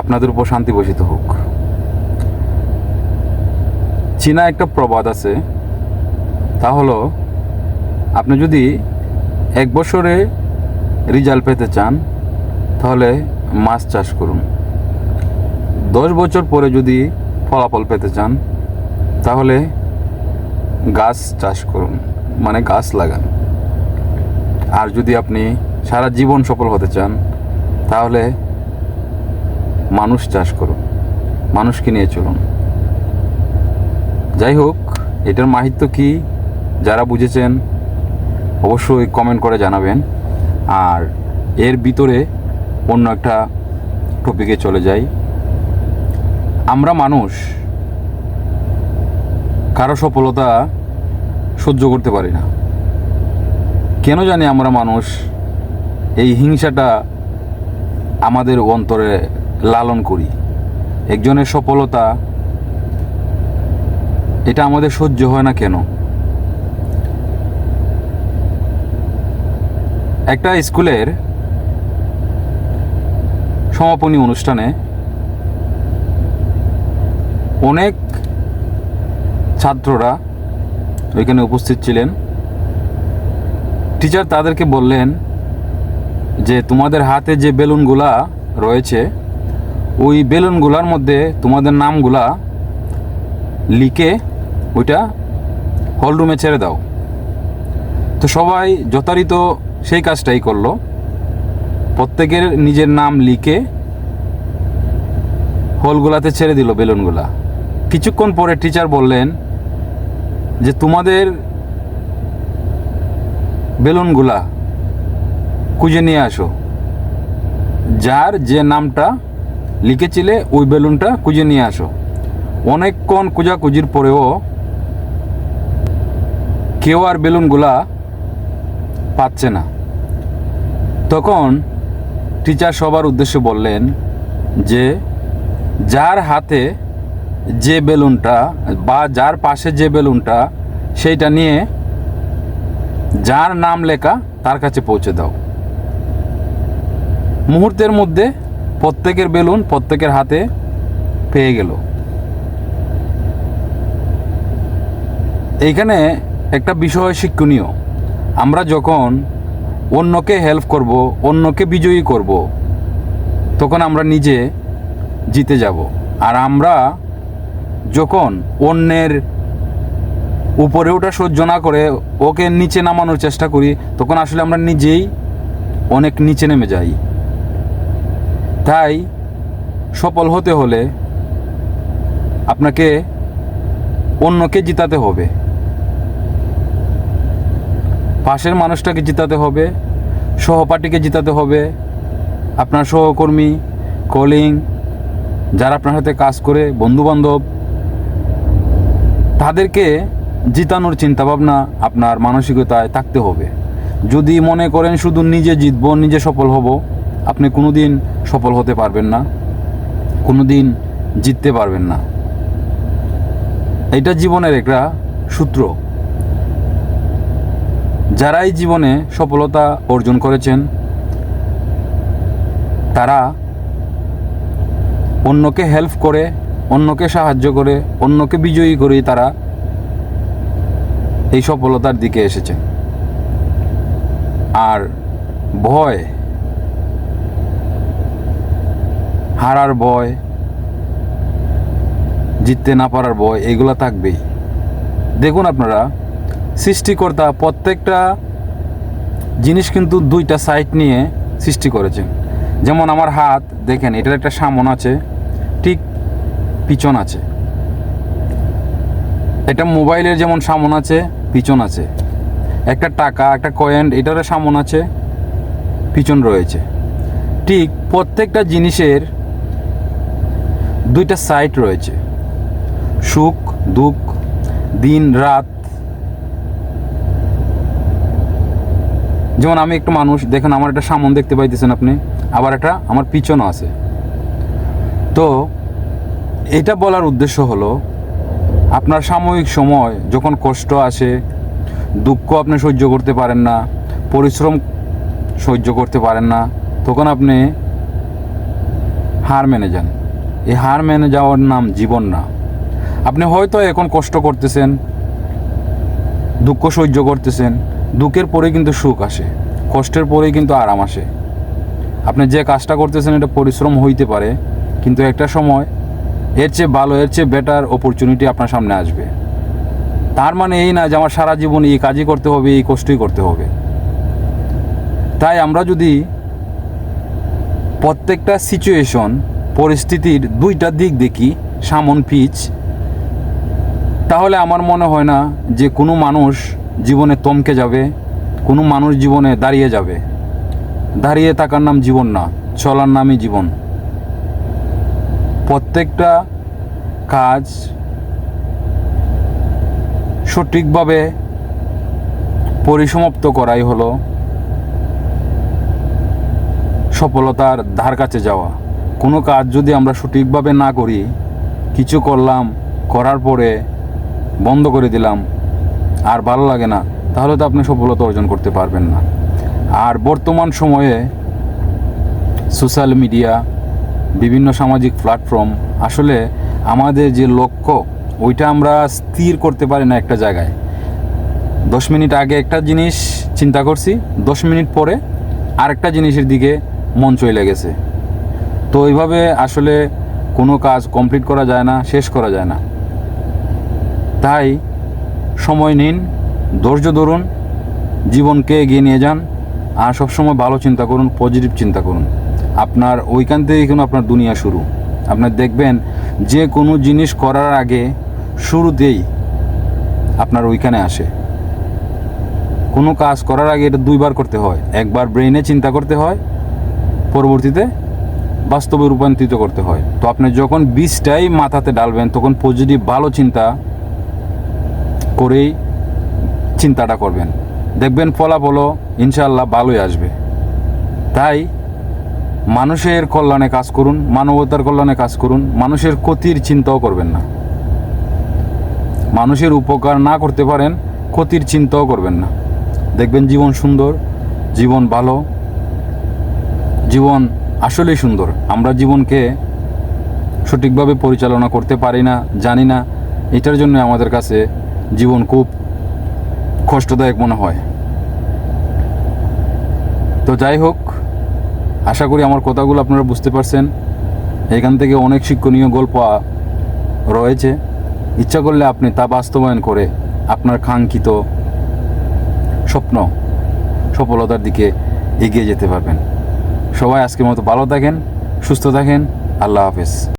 আপনাদের উপর শান্তি বর্ষিত হোক। চীনা একটা প্রবাদ আছে, তা হলো আপনি যদি 1 বছরে রেজাল্ট পেতে চান তাহলে মাছ চাষ করুন। 10 বছর পরে যদি ফলাফল পেতে চান তাহলে গাছ চাষ করুন, মানে গাছ লাগান। আর যদি আপনি সারা জীবন সফল হতে চান তাহলে মানুষ চাষ করুন, মানুষকে নিয়ে চলুন। যাই হোক, এটার মাহাত্ম্য কী যারা বুঝেছেন অবশ্যই কমেন্ট করে জানাবেন। আর এর ভিতরে অন্য একটা টপিকে চলে যাই। আমরা মানুষ কারো সফলতা সহ্য করতে পারি না, কেন জানি আমরা মানুষ এই হিংসাটা আমাদের অন্তরে লালন করি। একজনের সফলতা এটা আমাদের সহ্য হয় না কেন? একটা স্কুলের সমাপনী অনুষ্ঠানে অনেক ছাত্ররা ওইখানে উপস্থিত ছিলেন। টিচার তাদেরকে বললেন যে তোমাদের হাতে যে বেলুনগুলা রয়েছে ওই বেলুনগুলার মধ্যে তোমাদের নামগুলা লিখে ওইটা হলরুমে ছেড়ে দাও। তো সবাই যথারীত সেই কাজটাই করলো, প্রত্যেকের নিজের নাম লিখে হলগুলাতে ছেড়ে দিল বেলুনগুলা। কিছুক্ষণ পরে টিচার বললেন যে তোমাদের বেলুনগুলা খুঁজে নিয়ে আসো, যার যে নামটা লিখেছিলে ওই বেলুনটা খুঁজে নিয়ে আসো। অনেকক্ষণ খোঁজাখুঁজির পরেও কেউ আর বেলুনগুলা পাচ্ছে না। তখন টিচার সবার উদ্দেশ্যে বললেন যে যার হাতে যে বেলুনটা বা যার পাশে যে বেলুনটা সেইটা নিয়ে যার নাম লেখা তার কাছে পৌঁছে দাও। মুহূর্তের মধ্যে প্রত্যেকের বেলুন প্রত্যেকের হাতে পেয়ে গেল। এইখানে একটা বিষয় শিক্ষণীয়, আমরা যখন অন্যকে হেল্প করব, অন্যকে বিজয়ী করব, তখন আমরা নিজে জিতে যাব। আর আমরা যখন অন্যের উপরে ওটা সহ্য না করে ওকে নিচে নামানোর চেষ্টা করি, তখন আসলে আমরা নিজেই অনেক নিচে নেমে যাই। তাই সফল হতে হলে আপনাকে অন্যকে জিতাতে হবে, পাশের মানুষটাকে জিতাতে হবে, সহপাঠীকে জিতাতে হবে, আপনার সহকর্মী, কলিগ, যারা আপনার সাথে কাজ করে, বন্ধুবান্ধব, তাদেরকে জিতানোর চিন্তাভাবনা আপনার মানসিকতায় থাকতে হবে। যদি মনে করেন শুধু নিজে জিতব, নিজে সফল হব, আপনি কোনো দিন সফল হতে পারবেন না, কোনো দিন জিততে পারবেন না। এটা জীবনের একটা সূত্র। যারাই জীবনে সফলতা অর্জন করেছেন তারা অন্যকে হেল্প করে, অন্যকে সাহায্য করে, অন্যকে বিজয়ী করেই তারা এই সফলতার দিকে এসেছেন। আর ভয়, হারার ভয়, জিততে না পারার ভয়, এগুলো থাকবেই। দেখুন আপনারা, সৃষ্টিকর্তা প্রত্যেকটা জিনিস কিন্তু দুইটা সাইড নিয়ে সৃষ্টি করেছেন। যেমন আমার হাত দেখেন, এটার একটা সামন আছে, ঠিক পিছন আছে। এটা মোবাইলের যেমন সামন আছে, পিছন আছে। একটা টাকা, একটা কয়েন, এটারও সামন আছে, পিছন রয়েছে। ঠিক প্রত্যেকটা জিনিসের দুইটা সাইড রয়েছে, সুখ দুঃখ, দিন রাত। যেমন আমি একটা মানুষ, দেখেন আমার একটা সামন দেখতে পাইতেছেন আপনি, আবার একটা আমার পিছনও আছে। তো এটা বলার উদ্দেশ্য হলো, আপনার সাময়িক সময় যখন কষ্ট আসে, দুঃখ আপনি সহ্য করতে পারেন না, পরিশ্রম সহ্য করতে পারেন না, তখন আপনি হার মেনে যান। এই হার মেনে যাওয়ার নাম জীবন না। আপনি হয়তো এখন কষ্ট করতেছেন, দুঃখ সহ্য করতেছেন, দুঃখের পরে কিন্তু সুখ আসে, কষ্টের পরেই কিন্তু আরাম আসে। আপনি যে কাজটা করতেছেন এটা পরিশ্রম হইতে পারে, কিন্তু একটা সময় এর চেয়ে ভালো, এর চেয়ে বেটার অপরচুনিটি আপনার সামনে আসবে। তার মানে এই না যে আমার সারা জীবন এই কাজই করতে হবে, এই কষ্টই করতে হবে। তাই আমরা যদি প্রত্যেকটা সিচুয়েশন, পরিস্থিতির দুইটা দিক দেখি, সামন পিচ, তাহলে আমার মনে হয় না যে কোনো মানুষ জীবনে থমকে যাবে, কোনো মানুষ জীবনে দাঁড়িয়ে যাবে। দাঁড়িয়ে থাকার নাম জীবন না, চলার নামই জীবন। প্রত্যেকটা কাজ সঠিকভাবে পরিসমাপ্ত করাই হলো সফলতার ধার কাছে যাওয়া। কোনো কাজ যদি আমরা সঠিকভাবে না করি, কিছু করলাম, করার পরে বন্ধ করে দিলাম, আর ভালো লাগে না, তাহলে তো আপনি সফলতা অর্জন করতে পারবেন না। আর বর্তমান সময়ে সোশ্যাল মিডিয়া, বিভিন্ন সামাজিক প্ল্যাটফর্ম, আসলে আমাদের যে লক্ষ্য ওইটা আমরা স্থির করতে পারি না একটা জায়গায়। 10 মিনিট আগে একটা জিনিস চিন্তা করছি, 10 মিনিট পরে আরেকটা জিনিসের দিকে মন চলে গেছে। তো এইভাবে আসলে কোনো কাজ কমপ্লিট করা যায় না, শেষ করা যায় না। তাই সময় নিন, ধৈর্য ধরুন, জীবনকে এগিয়ে নিয়ে যান, আর সবসময় ভালো চিন্তা করুন, পজিটিভ চিন্তা করুন। আপনার ওইখান থেকে কিন্তু আপনার দুনিয়া শুরু। আপনার দেখবেন যে কোনো জিনিস করার আগে শুরুতেই আপনার ওইখানে আসে। কোনো কাজ করার আগে এটা দুইবার করতে হয়, একবার ব্রেইনে চিন্তা করতে হয়, পরবর্তীতে বাস্তবে রূপান্তরিত করতে হয়। তো আপনি যখন বীজটাই মাথাতে ডালবেন, তখন পজিটিভ ভালো চিন্তা করেই চিন্তাটা করবেন, দেখবেন ফলাফলও ইনশাআল্লাহ ভালোই আসবে। তাই মানুষের কল্যাণে কাজ করুন, মানবতার কল্যাণে কাজ করুন, মানুষের ক্ষতির চিন্তাও করবেন না। মানুষের উপকার না করতে পারেন, ক্ষতির চিন্তাও করবেন না। দেখবেন জীবন সুন্দর, জীবন ভালো, জীবন আসলেই সুন্দর। আমরা জীবনকে সঠিকভাবে পরিচালনা করতে পারি না, জানি না, এটার জন্য আমাদের কাছে জীবন খুব কষ্টদায়ক মনে হয়। তো যাই হোক, আশা করি আমার কথাগুলো আপনারা বুঝতে পারছেন। এখান থেকে অনেক শিক্ষণীয় গল্প রয়েছে। ইচ্ছা করলে আপনি তা বাস্তবায়ন করে আপনার কাঙ্ক্ষিত স্বপ্ন সফলতার দিকে এগিয়ে যেতে পারবেন। সবাই আজকের মতো ভালো থাকেন, সুস্থ থাকেন। আল্লাহ হাফেজ।